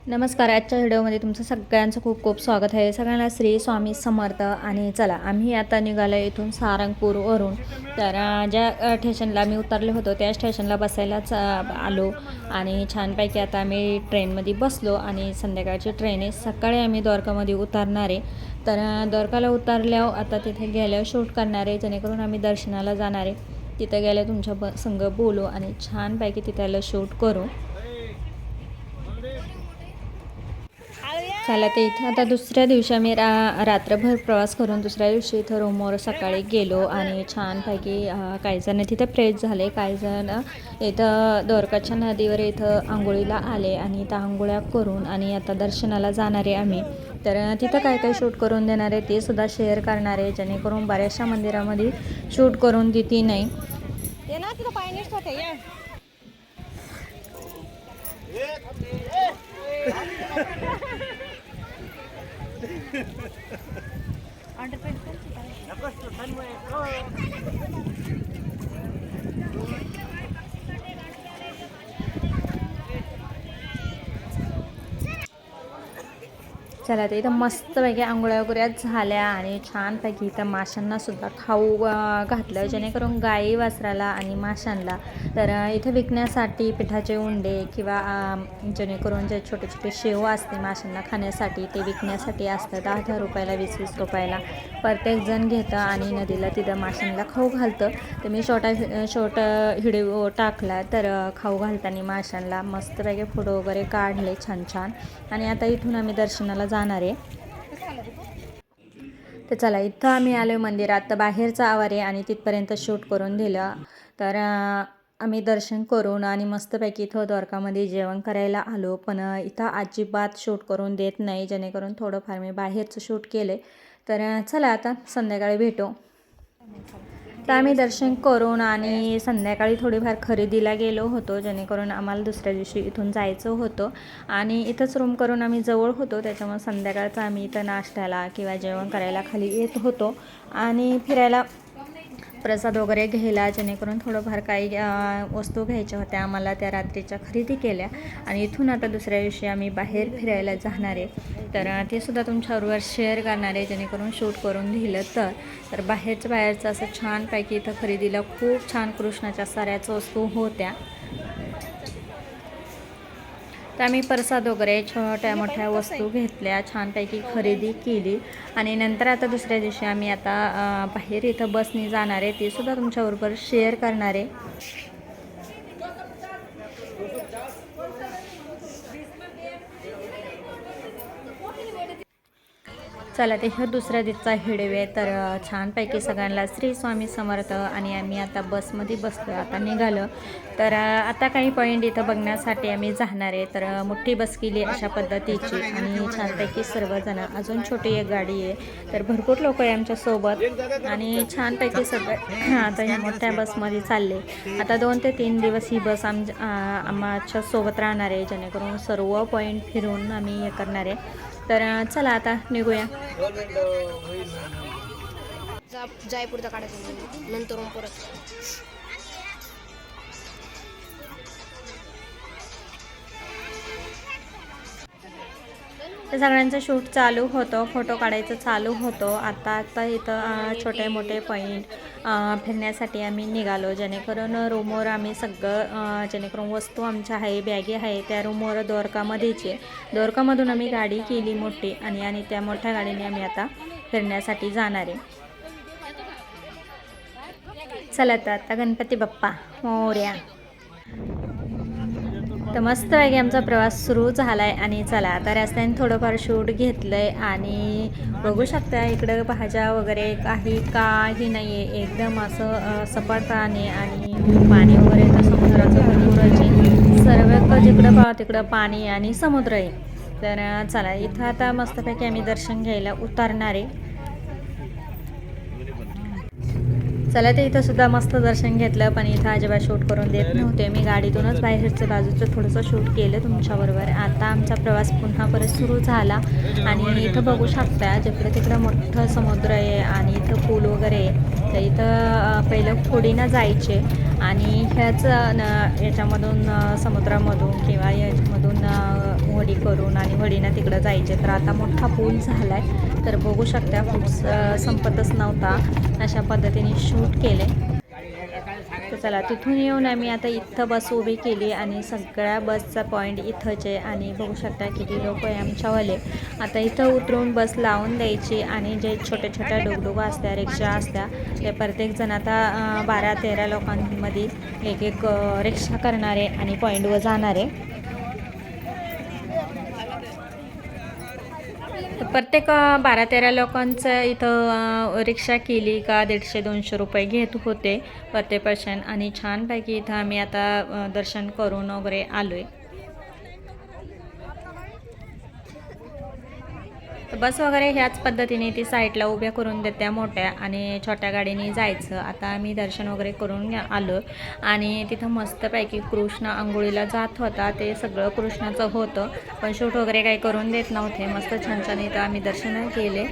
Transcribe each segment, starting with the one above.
नमस्कार. आजच्या व्हिडिओमध्ये तुमचं सगळ्यांचं खूप खूप स्वागत आहे. सगळ्यांना श्री स्वामी समर्थ. आणि चला आम्ही आता निघालो इथून सारंगपूरवरून. तर ज्या स्टेशनला आम्ही उतरलो होतो त्या स्टेशनला बसायलाच आलो आणि छानपैकी आता आम्ही ट्रेनमध्ये बसलो आणि संध्याकाळची ट्रेन आहे. सकाळी आम्ही द्वारकामध्ये उतरणार आहे. तर द्वारकाला उतरल्यावर आता तिथे गेल्यावर शूट करणार आहे, जेणेकरून आम्ही दर्शनाला जाणार आहे. तिथं गेल्यावर तुमच्या संग बोलू आणि छानपैकी तिथलं शूट करू. चला ते इथं आता दुसऱ्या दिवशी आम्ही रात्रभर प्रवास करून दुसऱ्या दिवशी इथं रूमवर सकाळी गेलो आणि छानपैकी काही जण तिथं फ्रेश झाले, काही जण इथं द्वारकाच्या नदीवर इथं आंघोळीला आले आणि इथं आंघोळ्या करून आणि आता दर्शनाला जाणार आहे आम्ही. तर तिथं काय काय शूट करून देणार आहे ते सुद्धा शेअर करणार आहे, जेणेकरून बऱ्याचशा मंदिरामध्ये शूट करून देते नाही. चला ते इथं मस्तपैकी आंघोळ्या वगैरे झाल्या आणि छानपैकी इथं माशांनासुद्धा खाऊ घातलं, जेणेकरून गाई वासराला आणि माशांना तर इथं विकण्यासाठी पिठाचे उंडे किंवा जेणेकरून जे छोटे छोटे शेव असते माशांना खाण्यासाठी ते विकण्यासाठी असतं. 10-10 रुपयाला 20-20 रुपयाला प्रत्येकजण घेतं आणि नदीला तिथं माशांना खाऊ घालतं. तर मी छोटा व्हिडिओ टाकला तर खाऊ घालताना माशांना मस्तपैकी फोटो वगैरे काढले छान छान. आणि आता इथून आम्ही दर्शनाला जाणार आहे. तर चला इथं आम्ही आलो मंदिरात. तर बाहेरचा आवार आहे आणि तिथपर्यंत शूट करून दिलं. तर आम्ही दर्शन करून आणि मस्तपैकी इथं द्वारकामध्ये जेवण करायला आलो, पण इथं अजिबात शूट करून देत नाही, जेणेकरून थोडंफार मी बाहेरचं शूट केले. तर चला आता संध्याकाळी भेटू. तर आम्ही दर्शन करून आणि संध्याकाळी थोडीफार खरेदीला गेलो होतो, जेणेकरून आम्हाला दुसऱ्या दिवशी इथून जायचं होतं आणि इथंच रूम करून आम्ही जवळ होतो, त्याच्यामुळे संध्याकाळचं आम्ही इथं नाश्त्याला किंवा जेवण करायला खाली येत होतो आणि फिरायला प्रसाद वगैरे घ्यायला, जेणेकरून थोडंफार काही वस्तू घ्यायच्या होत्या आम्हाला, त्या रात्रीच्या खरेदी केल्या आणि इथून आता दुसऱ्या दिवशी आम्ही बाहेर फिरायला जाणार आहे. तर ते सुद्धा तुमच्याबरोबर शेअर करणार आहे, जेणेकरून शूट करून दिलं तर बाहेरचं असं छानपैकी इथं खरेदीला खूप छान कृष्णाच्या साऱ्याच वस्तू होत्या. तर आम्ही प्रसाद वगैरे छोट्या मोठ्या वस्तू घेतल्या, छानपैकी खरेदी केली आणि नंतर आता दुसऱ्या दिवशी आम्ही आता बाहेर इथं बसने जाणार आहे, ते सुद्धा तुमच्याबरोबर शेअर करणार आहे. चला ते ह्या दुसऱ्या दिवसाचा व्हिडिओ आहे. तर छानपैकी सगळ्यांना श्री स्वामी समर्थ. आणि आम्ही आता बसमध्ये बसलो, आता निघालो. तर आता काही पॉईंट इथं बघण्यासाठी आम्ही जाणार आहे. तर मोठी बस केली अशा पद्धतीची आणि छानपैकी सर्वजण, अजून छोटी एक गाडी आहे, तर भरपूर लोक आहे आमच्यासोबत आणि छानपैकी सगळे आता ह्या मोठ्या बसमध्ये चालले. आता 2 ते 3 दिवस ही बस आमच्या सोबत राहणार आहे, जेणेकरून सर्व पॉईंट फिरून आम्ही हे करणार आहे. तर चला आता निघूया. जायपूरचा काढायचं नंतर परत तर सगळ्यांचं शूट चालू होतं, फोटो काढायचं चालू होतं. आता इथं छोटे मोठे पॉईंट फिरण्यासाठी आम्ही निघालो, जेणेकरून रूमवर आम्ही सगळं जेणेकरून वस्तू आमच्या आहे, बॅगी आहे त्या रूमवर द्वारकामधून आम्ही गाडी केली मोठी आणि त्या मोठ्या गाडीने आम्ही आता फिरण्यासाठी जाणार आहे. चला तर आता गणपती बाप्पा मोरया. तर मस्तपैकी आमचा प्रवास सुरू झाला आहे आणि चला आता रस्त्याने थोडंफार शूट घेतलं आहे आणि बघू शकता इकडं भाज्या वगैरे काही नाही आहे, एकदम असं सपाट आहे आणि पाणी वगैरे तर समुद्राचं भरपूरच आहे, सर्व जिकडं पाहा तिकडं पाणी आणि समुद्र आहे. तर चला इथं आता मस्तपैकी आम्ही दर्शन घ्यायला उतरणार आहे. चला ते इथं सुद्धा मस्त दर्शन घेतलं, पण इथं अजिबात शूट करून देत नव्हते. मी गाडीतूनच बाहेरचं बाजूचं थोडंसं शूट केलं तुमच्याबरोबर. आता आमचा प्रवास पुन्हा परत सुरू झाला आणि इथं बघू शकता जिकडं तिकडं मोठं समुद्र आहे आणि इथं पूल वगैरे आहे. तर इथं पहिलं फोडीनं जायचे आणि ह्याच याच्यामधून समुद्रामधून किंवा याच्यामधून वडी करून आणि वडीनं तिकडं जायचे. तर आता मोठा पूल झाला आहे, तर बघू शकता पूल संपतच नव्हता. अशा पद्धतीने शूट केले. तर चला तिथून येऊन आम्ही आता इथं बस उभी केली आणि सगळ्या बसचा पॉईंट इथंच आहे आणि बघू शकता किती लोक आहे आमच्यावाले. आता इथं उतरून बस लावून द्यायची आणि जे छोट्या छोट्या डुगडुगा असत्या, रिक्षा असत्या, ते प्रत्येकजण आता 12-13 लोकांमध्ये एक एक रिक्षा करणारे आणि पॉईंटवर जाणारे. तर प्रत्येक 12-13 लोकांचं इथं रिक्षा केली का 150-200 रुपये घेत होते प्रत्येक पर्सन. आणि छानपैकी इथं आम्ही आता दर्शन करून वगैरे आलो आहे. तर बस वगैरे ह्याच पद्धतीने ती साईडला उभ्या करून देत्या मोठ्या आणि छोट्या गाडीने जायचं. आता आम्ही दर्शन वगैरे करून आलो आणि तिथं मस्तपैकी कृष्ण आंघोळीला जात होता. ते सगळं कृष्णाचं होतं, पण शूट वगैरे काही करून देत नव्हते. मस्त छान छान इथं आम्ही दर्शन केले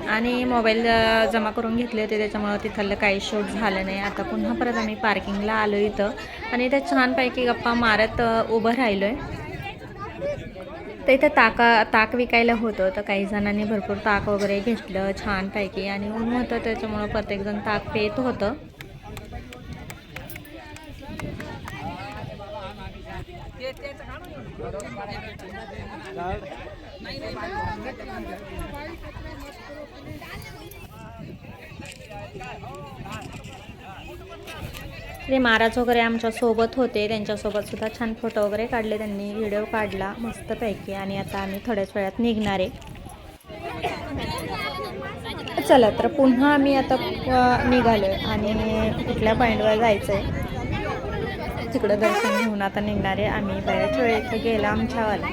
आणि मोबाईल जमा करून घेतले होते, त्याच्यामुळं तिथलं काही शूट झालं नाही. आता पुन्हा परत आम्ही पार्किंगला आलो इथं आणि इथं छानपैकी गप्पा मारत उभं राहिलो आहे. तर इथं ताक विकायला होतं, तर काही जणांनी भरपूर ताक वगैरे घेतलं छानपैकी आणि ऊन होतं त्याच्यामुळं प्रत्येकजण ताक पित होतं. ते महाराज वगैरे आमच्या सोबत होते, त्यांच्यासोबत सुद्धा छान फोटो वगैरे काढले त्यांनी, व्हिडिओ काढला मस्तपैकी. आणि आता आम्ही थोड्याच वेळात निघणार आहे. चला तर पुन्हा आम्ही आता निघालो आहे आणि कुठल्या पॉईंटवर जायचं आहे तिकडं दर्शन घेऊन आता निघणार आहे आम्ही. बऱ्याच वेळ इथं गेला आमच्यावाला.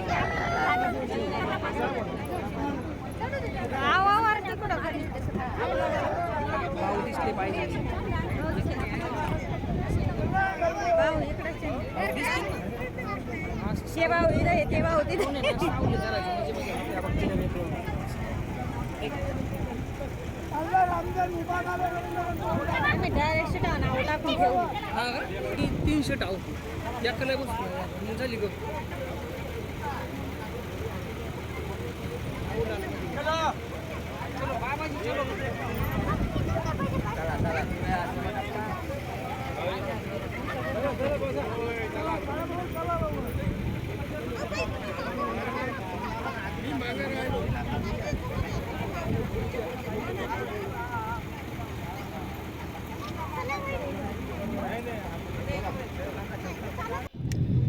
तीनशे टाव एकाला बस झाली ग.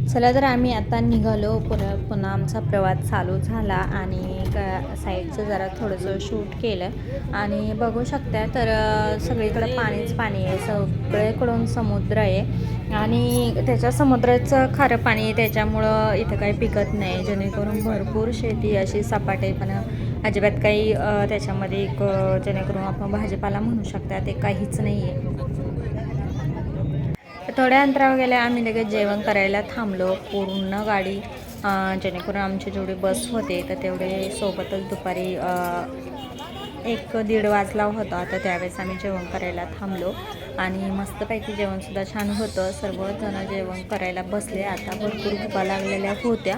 चला तर आम्ही आता निघालो. पुन्हा आमचा प्रवास चालू झाला आणि साईडचं जरा थोडंसं शूट केलं आणि बघू शकता तर सगळीकडे पाणीच पाणी आहे, सगळीकडून समुद्र आहे आणि त्याच्या समुद्राचं खारं पाणी आहे, त्याच्यामुळं इथं काही पिकत नाही, जेणेकरून भरपूर शेती अशी सपाट आहे, पण अजिबात काही त्याच्यामध्ये जेणेकरून आपण भाजीपाला म्हणू शकता ते काहीच नाही आहे. थोड्या अंतरावर गेल्या आम्ही लगेच जेवण करायला थांबलो. पूर्ण गाडी जेणेकरून आमची जेवढी बस होते तर तेवढे सोबतच दुपारी 1-1:30 वाजला होता. तर त्यावेळेस आम्ही जेवण करायला थांबलो आणि मस्तपैकी जेवणसुद्धा छान होतं. सर्वजण जेवण करायला बसले. आता भरपूर भुका लागलेल्या होत्या.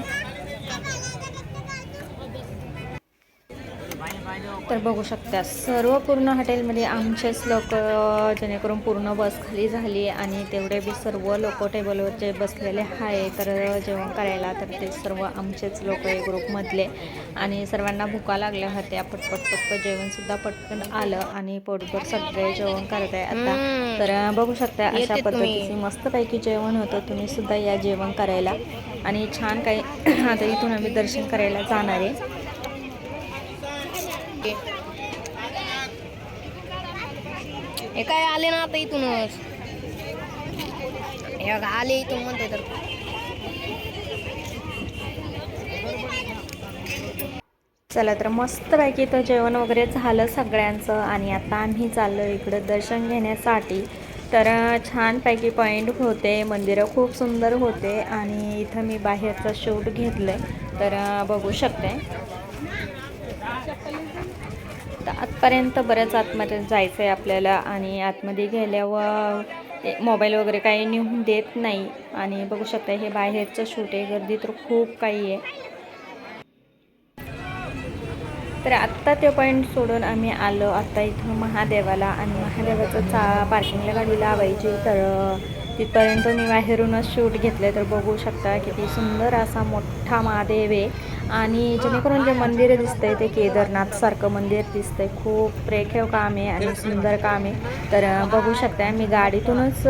तर बघू शकता सर्व पूर्ण हॉटेलमध्ये आमचेच लोक, जेणेकरून पूर्ण बस खाली झाली आणि तेवढे बी सर्व लोक टेबलवर जे बसलेले आहे तर जेवण करायला, तर ते सर्व आमचेच लोक आहे ग्रुपमधले आणि सर्वांना भुका लागल्या होत्या. पटपट जेवणसुद्धा पटकन आलं आणि पोटभर सगळे जेवण करत आहे आता. तर बघू शकता अशा पद्धतीचे मस्तपैकी जेवण होतं. तुम्ही सुद्धा या जेवण करायला आणि छान काही. आता इथून आम्ही दर्शन करायला जाणार आहे. हे काय आले ना आता इथूनच आले इथून म्हणते तर. चला तर मस्तपैकी इथं जेवण वगैरे झालं सगळ्यांचं आणि आता आम्ही चाललो इकडं दर्शन घेण्यासाठी. तर छानपैकी पॉईंट होते, मंदिरं खूप सुंदर होते आणि इथं मी बाहेरचं शूट घेतलं आहे, तर बघू शकते. तर आतपर्यंत बरंच आतमध्ये जायचं आहे आपल्याला आणि आतमध्ये गेल्यावर मोबाईल वगैरे काही नेऊन देत नाही आणि बघू शकता हे बाहेरचं शूट आहे. गर्दी तर खूप काही आहे. तर आत्ता ते पॉईंट सोडून आम्ही आलो आत्ता इथं महादेवाला आणि महादेवाचं पार्किंगला गाडी लावायची. तर तिथपर्यंत मी बाहेरूनच शूट घेतले. तर बघू शकता किती सुंदर असा मोठा महादेव आहे आणि जेणेकरून जे मंदिर दिसतंय ते केदारनाथसारखं मंदिर दिसतंय. खूप रेखीव काम आहे आणि सुंदर काम आहे. तर बघू शकता मी गाडीतूनच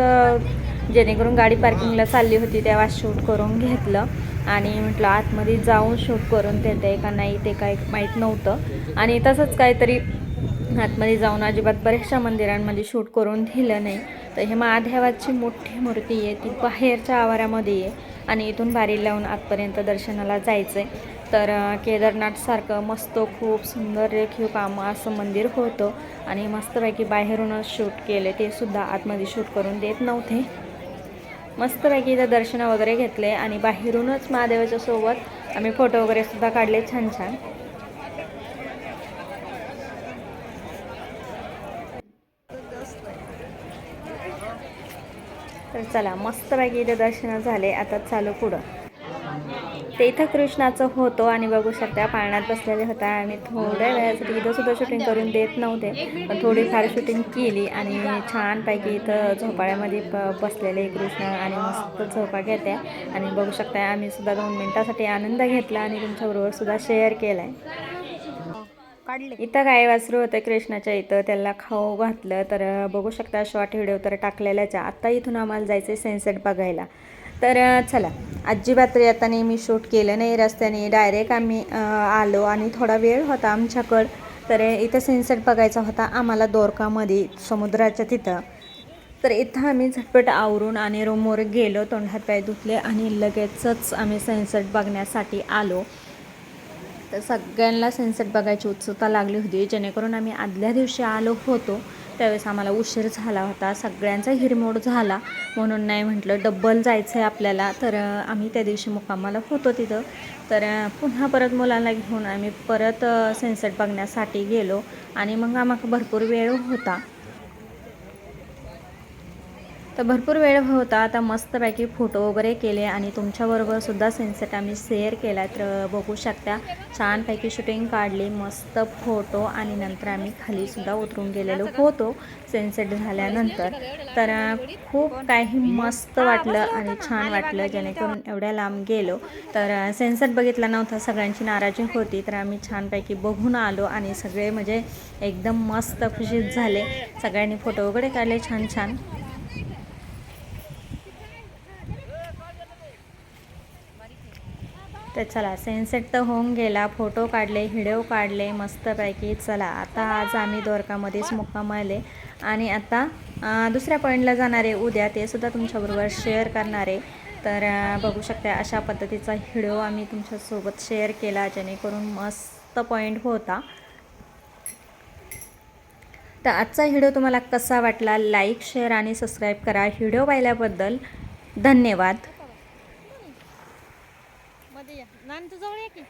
जेणेकरून गाडी पार्किंगला चालली होती तेव्हा शूट करून घेतलं आणि म्हटलं आतमध्ये जाऊन शूट करून देते का नाही ते काय माहीत नव्हतं आणि तसंच काहीतरी आतमध्ये जाऊन अजिबात बऱ्याचशा मंदिरांमध्ये शूट करून दिलं नाही. तर हे महादेवाची मोठी मूर्ती आहे ती बाहेरच्या आवारामध्ये आहे आणि इथून बारी लावून आतपर्यंत दर्शनाला जायचं आहे. तर केदारनाथसारखं मस्त खूप सुंदर रेखीव काम असं मंदिर होतं आणि मस्तपैकी बाहेरूनच शूट केले. ते सुद्धा आतमध्ये शूट करून देत नव्हते. मस्तपैकी इथं दर्शन वगैरे घेतले आणि बाहेरूनच महादेवाच्या सोबत आम्ही फोटो वगैरे सुद्धा काढले छान छान. तर चला मस्तपैकी इथे दर्शन झाले. आता चालू पुढं. ते इथं कृष्णाचं होतं आणि बघू शकता पाळण्यात बसलेले होता आणि थोड्या वेळासाठी इथं सुद्धा शूटिंग करून देत नव्हते पण थोडीफार शूटिंग केली आणि छानपैकी इथं झोपाळ्यामध्ये बसलेले कृष्ण आणि मस्त झोपा घेते आणि बघू शकता आम्ही सुद्धा 2 मिनिटासाठी आनंद घेतला आणि तुमच्याबरोबर सुद्धा शेअर केला आहे. इथं गाय वासरू होतं कृष्णाच्या इथं त्याला खाऊ घातलं. तर बघू शकता शॉर्ट व्हिडिओ तर टाकलेलाच. आत्ता इथून आम्हाला जायचं सनसेट बघायला. तर चला अजिबात आता नेहमी शूट केलं नाही रस्त्याने डायरेक्ट आम्ही आलो आणि थोडा वेळ होता आमच्याकडं. तर इथं सनसेट बघायचा होता आम्हाला दोरकामध्ये समुद्राच्या तिथं. तर इथं आम्ही झटपट आवरून आणि रूमवर गेलो तोंड हात पाय धुतले आणि लगेचच आम्ही सनसेट बघण्यासाठी आलो. तर सगळ्यांना सनसेट बघायची उत्सुकता लागली होती जेणेकरून आम्ही आदल्या दिवशी आलो होतो त्यावेळेस आम्हाला उशीर झाला होता. सगळ्यांचा हिरमोड झाला म्हणून नाही म्हटलं डबल जायचं आहे आपल्याला. तर आम्ही त्या दिवशी मुक्कामाला होतो तिथं. तर पुन्हा परत मुलांना घेऊन आम्ही परत सनसेट बघण्यासाठी गेलो आणि मग आम्हाला भरपूर वेळ होता. तर भरपूर वेळ होता. आता मस्तपैकी फोटो वगैरे केले आणि तुमच्याबरोबर सुद्धा सनसेट आम्ही शेअर केला. तर बघू शकता छानपैकी शूटिंग काढली मस्त फोटो आणि नंतर आम्ही खाली सुद्धा उतरून गेलेलो होतो सनसेट झाल्यानंतर. तर खूप काही मस्त वाटलं आणि छान वाटलं जेणेकरून एवढ्या लांब गेलो. तर सनसेट बघितला नव्हता सगळ्यांची नाराजी होती तर आम्ही छानपैकी बघून आलो आणि सगळे म्हणजे एकदम मस्त खुशीत झाले. सगळ्यांनी फोटो वगैरे काढले छान छान. तर चला सनसेट तर होऊन गेला फोटो काढले व्हिडिओ काढले मस्तपैकी. चला आता आज आम्ही दोरकामध्येच मुक्काम आले आणि आता दुसऱ्या पॉईंटला जाणार आहे उद्या ते सुद्धा तुमच्याबरोबर शेअर करणार आहे. तर बघू शकता अशा पद्धतीचा व्हिडिओ आम्ही तुमच्यासोबत शेअर केला जेणेकरून मस्त पॉईंट होता. तर आजचा व्हिडिओ तुम्हाला कसा वाटला लाईक शेअर आणि सबस्क्राईब करा. व्हिडिओ पाहिल्याबद्दल धन्यवाद. नान तुझ्याजवळ आहे की